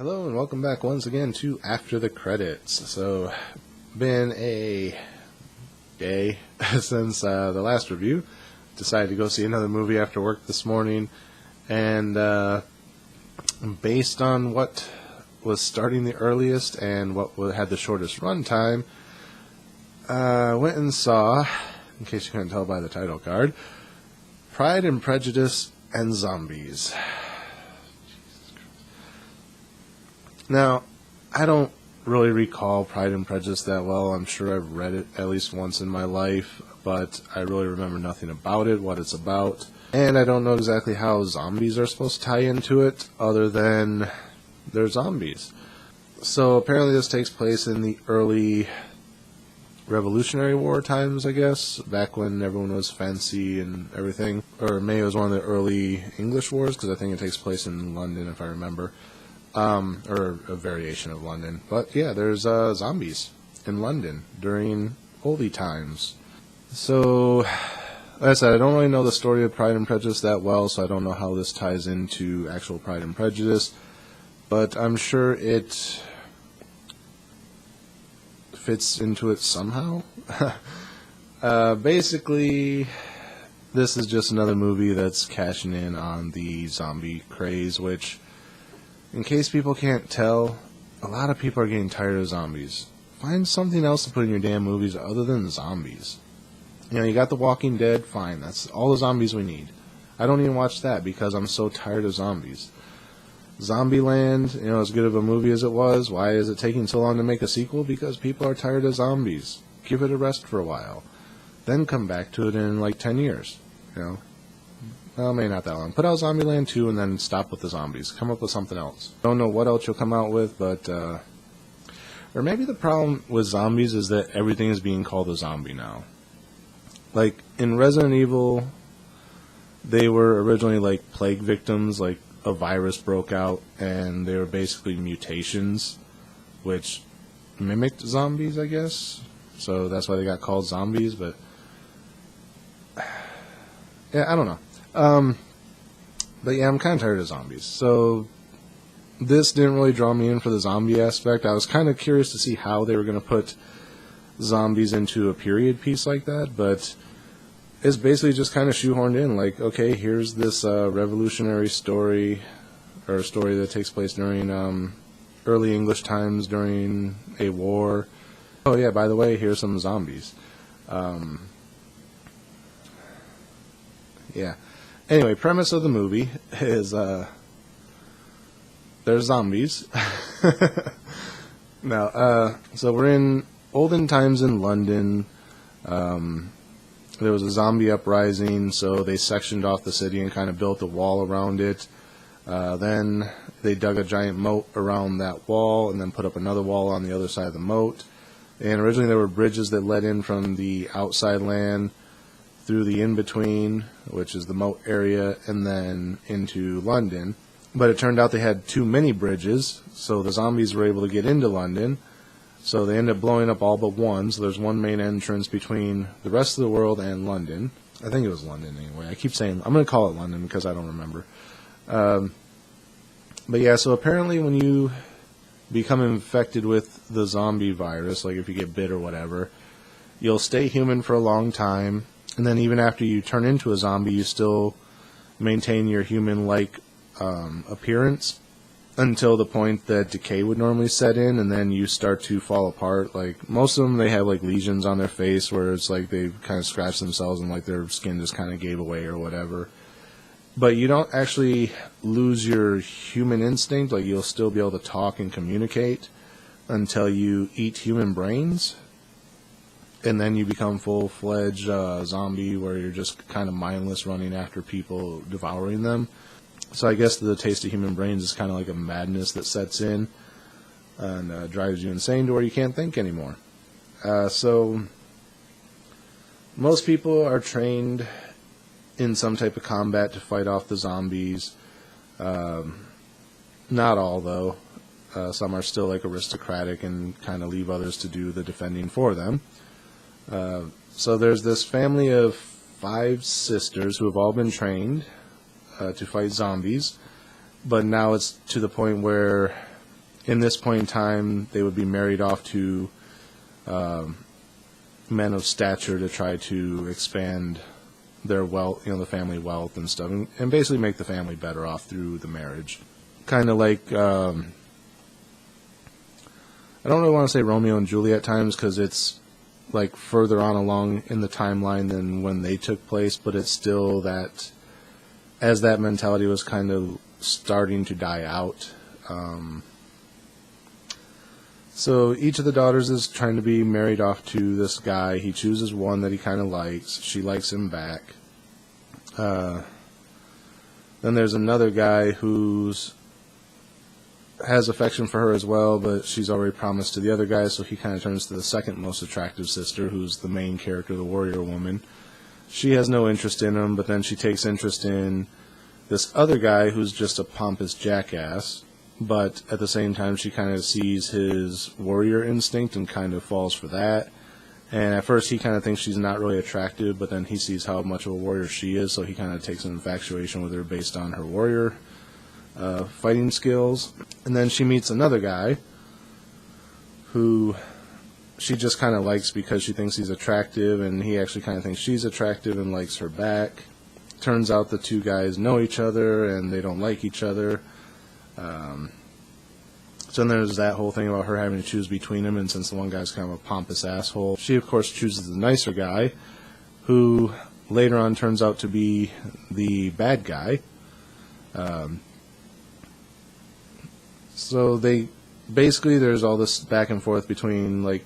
Hello and welcome back once again to After the Credits. So, been a day since the last review. Decided to go see another movie after work this morning, and based on what was starting the earliest and what had the shortest run time, went and saw, in case you couldn't tell by the title card, Pride and Prejudice and Zombies. Now, I don't really recall Pride and Prejudice that well. I'm sure I've read it at least once in my life, but I really remember nothing about it, what it's about. And I don't know exactly how zombies are supposed to tie into it, other than they're zombies. So apparently this takes place in the early Revolutionary War times, I guess, back when everyone was fancy and everything. Or maybe it was one of the early English wars, because I think it takes place in London, if I remember. Or a variation of London. But yeah, there's zombies in London during oldie times. So, like I said, I don't really know the story of Pride and Prejudice that well, so I don't know how this ties into actual Pride and Prejudice. But I'm sure it fits into it somehow. Basically, this is just another movie that's cashing in on the zombie craze, which, in case people can't tell, a lot of people are getting tired of zombies. Find something else to put in your damn movies other than zombies. You know, you got The Walking Dead, fine, that's all the zombies we need. I don't even watch that because I'm so tired of zombies. Zombieland, you know, as good of a movie as it was, why is it taking so long to make a sequel? Because people are tired of zombies. Give it a rest for a while. Then come back to it in like 10 years, you know. Well, maybe not that long. Put out Zombieland 2 and then stop with the zombies. Come up with something else. Don't know what else you'll come out with, but, or maybe the problem with zombies is that everything is being called a zombie now. Like, in Resident Evil, they were originally, like, plague victims, like, a virus broke out, and they were basically mutations, which mimicked zombies, I guess. So that's why they got called zombies, but, yeah, I don't know. But yeah, I'm kind of tired of zombies. So this didn't really draw me in for the zombie aspect. I was kind of curious to see how they were going to put zombies into a period piece like that, but it's basically just kind of shoehorned in. Like, okay, here's this revolutionary story, or a story that takes place during early English times during a war. Oh yeah, by the way, here's some zombies. Yeah. Anyway, premise of the movie is there's zombies. Now, so we're in olden times in London. There was a zombie uprising, so they sectioned off the city and kind of built a wall around it. Then they dug a giant moat around that wall and then put up another wall on the other side of the moat. And originally there were bridges that led in from the outside land through the in-between, which is the moat area, and then into London. But it turned out they had too many bridges, so the zombies were able to get into London. So they ended up blowing up all but one, so there's one main entrance between the rest of the world and London. I think it was London anyway. I keep saying, I'm going to call it London because I don't remember. But yeah, so apparently when you become infected with the zombie virus, like if you get bit or whatever, you'll stay human for a long time. And then even after you turn into a zombie, you still maintain your human-like appearance until the point that decay would normally set in, and then you start to fall apart. Like, most of them, they have, like, lesions on their face where it's like they kind of scratched themselves and, like, their skin just kind of gave away or whatever. But you don't actually lose your human instinct. Like, you'll still be able to talk and communicate until you eat human brains. And then you become full-fledged zombie where you're just kind of mindless running after people, devouring them. So I guess the taste of human brains is kind of like a madness that sets in and drives you insane to where you can't think anymore. So most people are trained in some type of combat to fight off the zombies. Not all, though. Some are still like aristocratic and kind of leave others to do the defending for them. So there's this family of 5 sisters who have all been trained to fight zombies, but now it's to the point where in this point in time, they would be married off to men of stature to try to expand their wealth, the family wealth and stuff, and basically make the family better off through the marriage. Kind of like, I don't really want to say Romeo and Juliet times, because it's like further on along in the timeline than when they took place, but it's still that, as that mentality was kind of starting to die out. So each of the daughters is trying to be married off to this guy. He chooses one that he kind of likes. She likes him back. Then there's another guy who's has affection for her as well, but she's already promised to the other guy, so he kind of turns to the second most attractive sister, who's the main character, the warrior woman. She has no interest in him, but then she takes interest in this other guy who's just a pompous jackass. But at the same time, she kind of sees his warrior instinct and kind of falls for that. And at first, he kind of thinks she's not really attractive, but then he sees how much of a warrior she is, so he kind of takes an infatuation with her based on her warrior fighting skills. And then she meets another guy who she just kind of likes because she thinks he's attractive, and he actually kind of thinks she's attractive and likes her back. Turns out the two guys know each other, and they don't like each other. So then there's that whole thing about her having to choose between them, and since the one guy's kind of a pompous asshole, she of course chooses the nicer guy, who later on turns out to be the bad guy. So there's all this back and forth between, like,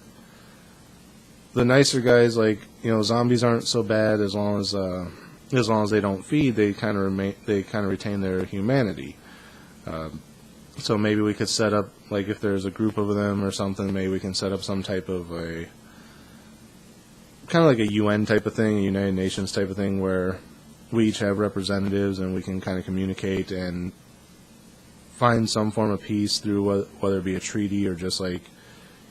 the nicer guys, like, zombies aren't so bad as long as they don't feed, they kind of retain their humanity. So maybe we could set up, like, if there's a group of them or something, maybe we can set up some type of a, kind of like a UN type of thing, a United Nations type of thing, where we each have representatives and we can kind of communicate and find some form of peace through whether it be a treaty or just like,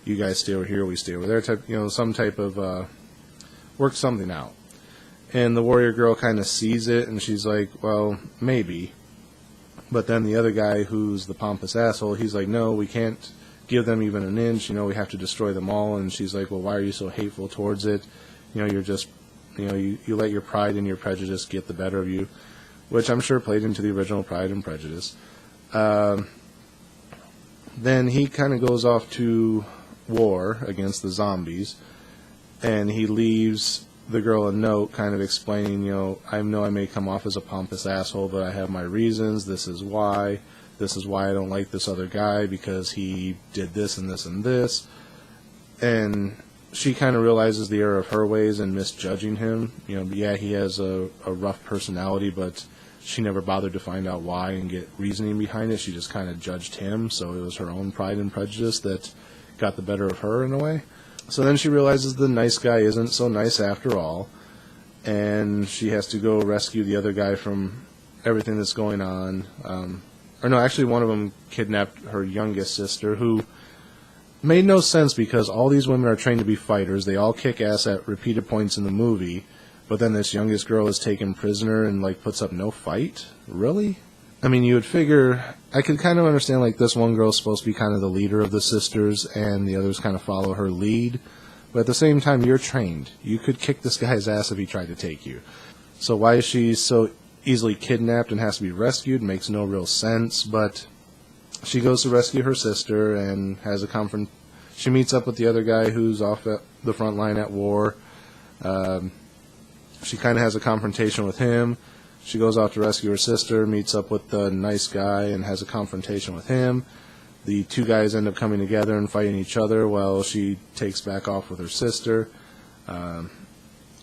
you guys stay over here, we stay over there, type, some type of, work something out. And the warrior girl kind of sees it, and she's like, well, maybe. But then the other guy, who's the pompous asshole, he's like, no, we can't give them even an inch, we have to destroy them all. And she's like, well, why are you so hateful towards it? You're just, you let your pride and your prejudice get the better of you, which I'm sure played into the original Pride and Prejudice. Then he kind of goes off to war against the zombies, and he leaves the girl a note kind of explaining, I know I may come off as a pompous asshole, but I have my reasons. This is why I don't like this other guy, because he did this and this and this. And she kind of realizes the error of her ways and misjudging him. Yeah, he has a rough personality, but she never bothered to find out why and get reasoning behind it. She just kind of judged him, so it was her own pride and prejudice that got the better of her in a way. So then she realizes the nice guy isn't so nice after all, and she has to go rescue the other guy from everything that's going on. Actually one of them kidnapped her youngest sister, who made no sense because all these women are trained to be fighters. They all kick ass at repeated points in the movie, but then this youngest girl is taken prisoner and, like, puts up no fight? Really? I mean, you would figure, I could kind of understand, like, this one girl's supposed to be kind of the leader of the sisters, and the others kind of follow her lead. But at the same time, you're trained. You could kick this guy's ass if he tried to take you. So why is she so easily kidnapped and has to be rescued? Makes no real sense, but she goes to rescue her sister and has a she meets up with the other guy who's off at the front line at war. She kind of has a confrontation with him. She goes off to rescue her sister, meets up with the nice guy, and has a confrontation with him. The two guys end up coming together and fighting each other while she takes back off with her sister.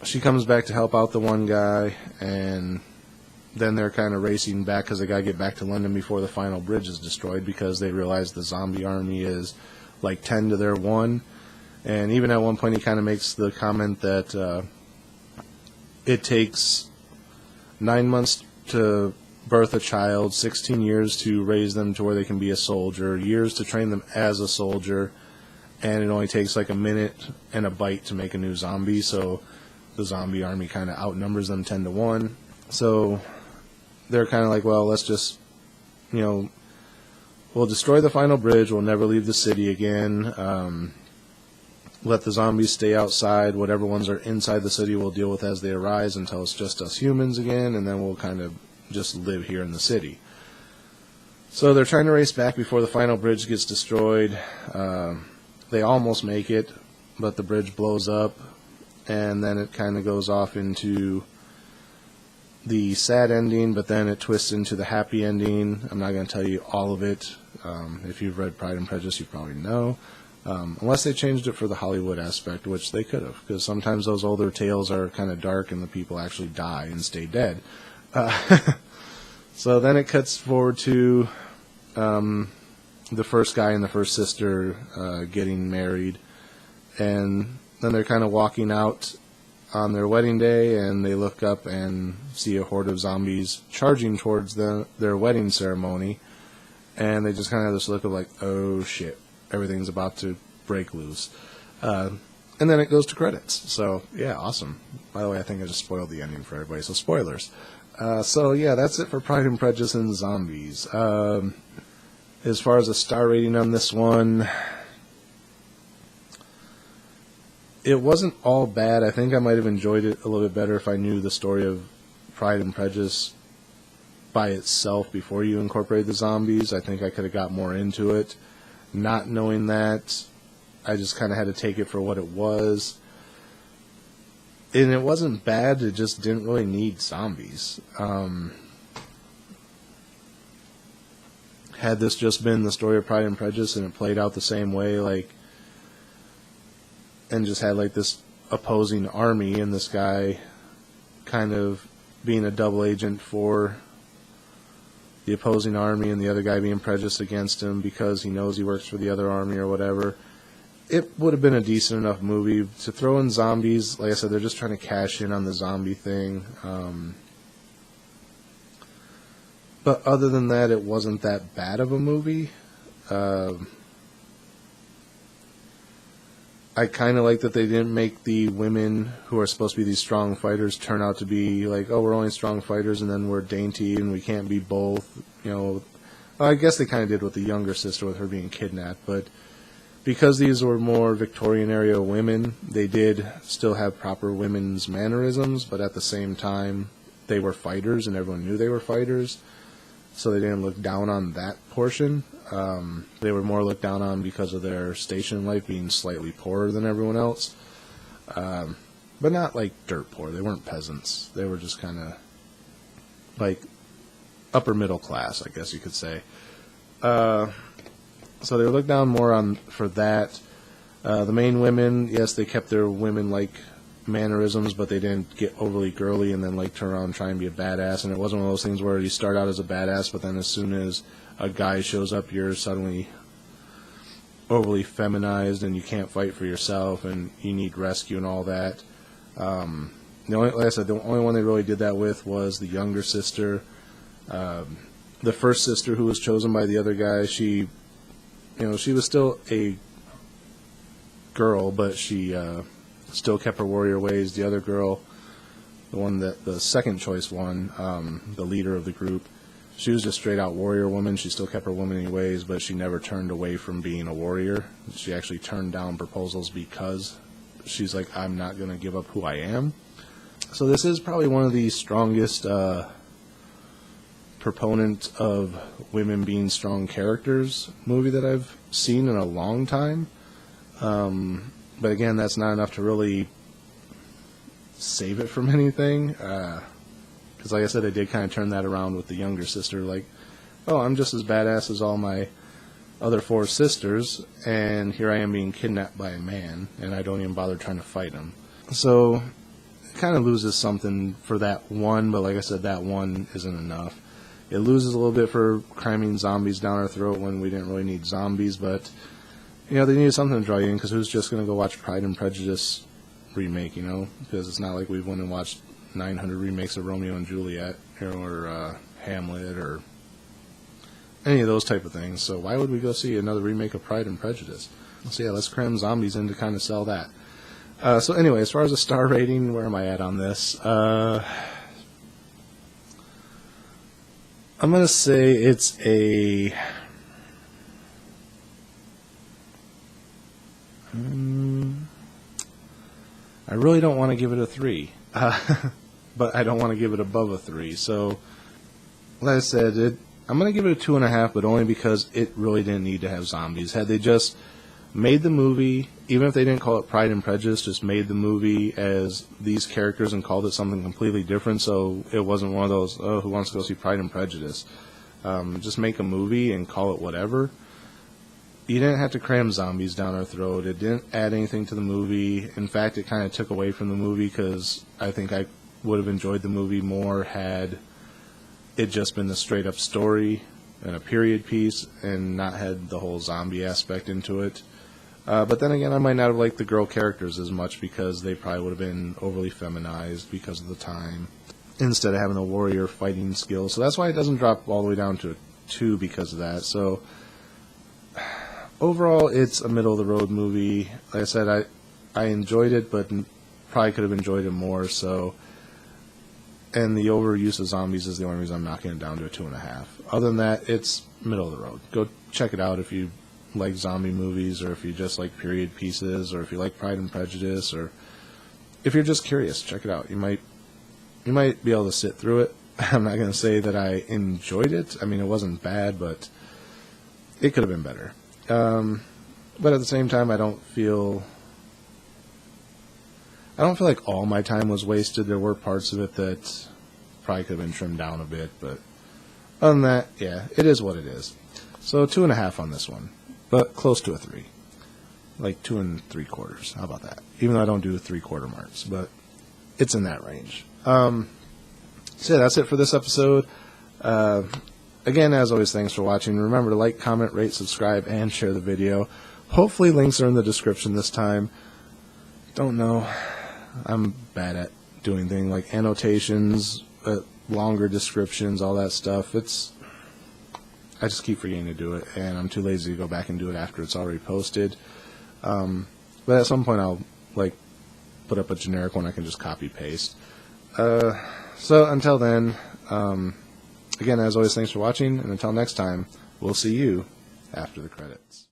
She comes back to help out the one guy, and then they're kind of racing back because they got to get back to London before the final bridge is destroyed, because they realize the zombie army is like 10 to their 1. And even at one point he kind of makes the comment that it takes 9 months to birth a child, 16 years to raise them to where they can be a soldier, years to train them as a soldier, and it only takes like a minute and a bite to make a new zombie, so the zombie army kind of outnumbers them 10 to 1. So they're kind of like, well, let's just, we'll destroy the final bridge. We'll never leave the city again. Let the zombies stay outside. Whatever ones are inside the city we'll deal with as they arise until it's just us humans again, and then we'll kind of just live here in the city. So they're trying to race back before the final bridge gets destroyed. They almost make it, but the bridge blows up, and then it kind of goes off into the sad ending, but then it twists into the happy ending. I'm not going to tell you all of it. If you've read Pride and Prejudice, you probably know. Unless they changed it for the Hollywood aspect, which they could have, because sometimes those older tales are kind of dark and the people actually die and stay dead. So then it cuts forward to the first guy and the first sister getting married, and then they're kind of walking out on their wedding day, and they look up and see a horde of zombies charging towards their wedding ceremony, and they just kind of have this look of like, oh shit, everything's about to break loose. And then it goes to credits. So, yeah, awesome. By the way, I think I just spoiled the ending for everybody, so spoilers. So, yeah, that's it for Pride and Prejudice and Zombies. As far as a star rating on this one, it wasn't all bad. I think I might have enjoyed it a little bit better if I knew the story of Pride and Prejudice by itself before you incorporated the zombies. I think I could have got more into it. Not knowing that, I just kind of had to take it for what it was. And it wasn't bad, it just didn't really need zombies. Had this just been the story of Pride and Prejudice and it played out the same way, like, and just had like this opposing army and this guy kind of being a double agent for the opposing army and the other guy being prejudiced against him because he knows he works for the other army or whatever, it would have been a decent enough movie. To throw in zombies, like I said, they're just trying to cash in on the zombie thing. But other than that, it wasn't that bad of a movie. I kind of like that they didn't make the women who are supposed to be these strong fighters turn out to be like, oh, we're only strong fighters and then we're dainty and we can't be both. You know, well, I guess they kind of did with the younger sister with her being kidnapped, but because these were more Victorian era women, they did still have proper women's mannerisms, but at the same time, they were fighters and everyone knew they were fighters, so they didn't look down on that portion. They were more looked down on because of their station in life being slightly poorer than everyone else. But not like dirt poor. They weren't peasants. They were just kind of like upper middle class, I guess you could say. So they were looked down more on for that. The main women, yes, they kept their women-like mannerisms, but they didn't get overly girly and then like turn around and try and be a badass. And it wasn't one of those things where you start out as a badass, but then as soon as a guy shows up, you're suddenly overly feminized and you can't fight for yourself and you need rescue and all that. Like I said, the only one they really did that with was the younger sister. The first sister who was chosen by the other guy, she was still a girl, but she still kept her warrior ways. The other girl, the second choice one, the leader of the group, she was just straight out warrior woman. She still kept her womanly ways, but she never turned away from being a warrior. She actually turned down proposals because she's like, I'm not going to give up who I am. So this is probably one of the strongest proponent of women being strong characters movie that I've seen in a long time. But again, that's not enough to really save it from anything. Because like I said, they did kind of turn that around with the younger sister. Like, oh, I'm just as badass as all my other four sisters, and here I am being kidnapped by a man, and I don't even bother trying to fight him. So it kind of loses something for that one, but like I said, that one isn't enough. It loses a little bit for cramming zombies down our throat when we didn't really need zombies, but they needed something to draw you in, because who's just going to go watch Pride and Prejudice remake, because it's not like we went and watched 900 remakes of Romeo and Juliet or Hamlet or any of those type of things. So why would we go see another remake of Pride and Prejudice? So yeah, let's cram zombies in to kind of sell that. So anyway, as far as a star rating, where am I at on this? I'm going to say it's a I really don't want to give it a 3, but I don't want to give it above a 3. So, like I said, I'm going to give it a 2.5, but only because it really didn't need to have zombies. Had they just made the movie, even if they didn't call it Pride and Prejudice, just made the movie as these characters and called it something completely different, so it wasn't one of those, oh, who wants to go see Pride and Prejudice? Just make a movie and call it whatever. You didn't have to cram zombies down our throat. It didn't add anything to the movie. In fact, it kind of took away from the movie, because I think I would have enjoyed the movie more had it just been the straight up story and a period piece and not had the whole zombie aspect into it. But then again, I might not have liked the girl characters as much, because they probably would have been overly feminized because of the time, instead of having a warrior fighting skill. So that's why it doesn't drop all the way down to a 2 because of that. So overall, it's a middle-of-the-road movie. Like I said, I enjoyed it, but probably could have enjoyed it more. So, and the overuse of zombies is the only reason I'm knocking it down to a 2.5. Other than that, it's middle of the road. Go check it out if you like zombie movies, or if you just like period pieces, or if you like Pride and Prejudice, or if you're just curious, check it out. You might be able to sit through it. I'm not going to say that I enjoyed it. I mean, it wasn't bad, but it could have been better. But at the same time, I don't feel like all my time was wasted. There were parts of it that probably could have been trimmed down a bit, but other than that, yeah, it is what it is. So 2.5 on this one, but close to a 3, like 2 3/4. How about that? Even though I don't do 3/4 marks, but it's in that range. So yeah, that's it for this episode. Again, as always, thanks for watching. Remember to like, comment, rate, subscribe, and share the video. Hopefully links are in the description this time. Don't know. I'm bad at doing things like annotations, longer descriptions, all that stuff. I just keep forgetting to do it, and I'm too lazy to go back and do it after it's already posted. But at some point I'll put up a generic one I can just copy paste. So until then, again, as always, thanks for watching, and until next time, we'll see you after the credits.